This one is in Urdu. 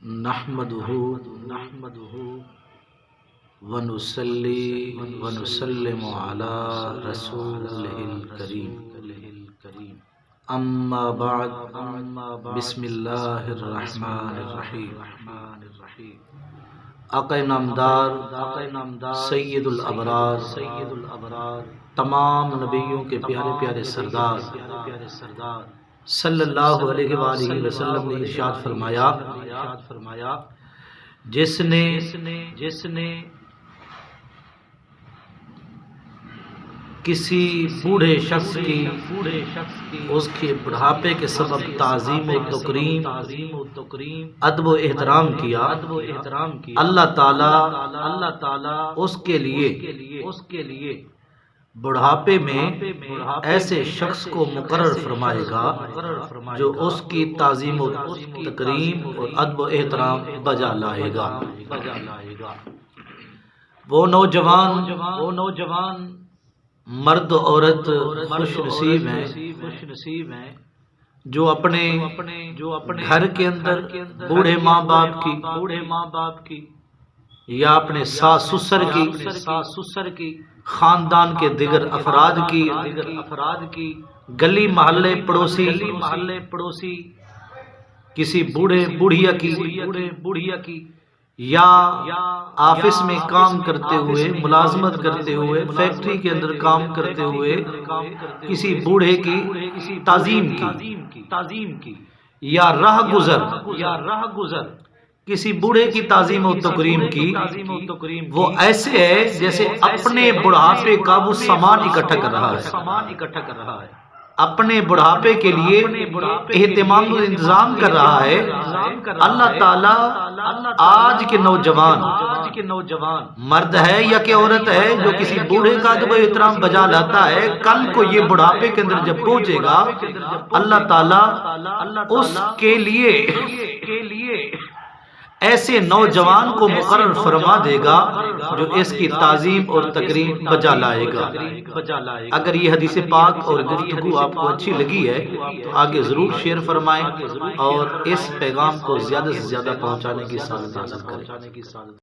نحمده ونصلي ونسلم على رسوله الكريم اما بعد بسم اللہ الرحمن الرحیم آقا نامدار سید الابرار تمام نبیوں کے پیارے پیارے سردار صلی اللہ علیہ وآلہ وسلم نے ارشاد فرمایا جس نے کسی بوڑھے شخص کی اس کے بڑھاپے کے سبب تعظیم و تکریم ادب و احترام کیا، اللہ تعالی اس کے لیے بڑھاپے میں ایسے شخص کو مقرر فرمائے گا جو اس کی تعظیم و تکریم اور ادب و احترام بجا لائے گا۔ وہ نوجوان مرد و عورت خوش نصیب ہیں جو اپنے گھر کے اندر بوڑھے ماں باپ کی یا اپنے ساس سسر کی خاندان کے دیگر افراد کی گلی محلے پڑوسی کسی بوڑھیا کی یا آفس میں کام کرتے ہوئے، ملازمت کرتے ہوئے، فیکٹری کے اندر کام کرتے ہوئے کسی بوڑھے کی تعظیم کی یا راہ گزر کسی بوڑھے کی تعظیم و تکریم کی، وہ ایسے ہے جیسے اپنے بڑھاپے کا وہ سامان اکٹھا کر رہا ہے، اپنے بڑھاپے کے لیے اہتمام و انتظام کر رہا ہے۔ اللہ تعالیٰ آج کے نوجوان مرد ہے یا کہ عورت ہے جو کسی بوڑھے کا ادب و احترام بجا لاتا ہے، کل کو یہ بڑھاپے کے اندر جب پہنچے گا اللہ تعالیٰ اس کے لیے ایسے نوجوان کو مقرر فرما دے گا جو اس کی تعظیم اور تکریم بجا لائے گا۔ اگر یہ حدیث پاک اور گفتگو آپ کو اچھی لگی ہے تو آگے ضرور شیئر فرمائیں اور اس پیغام کو زیادہ سے زیادہ پہنچانے کی سعادت حاصل کریں۔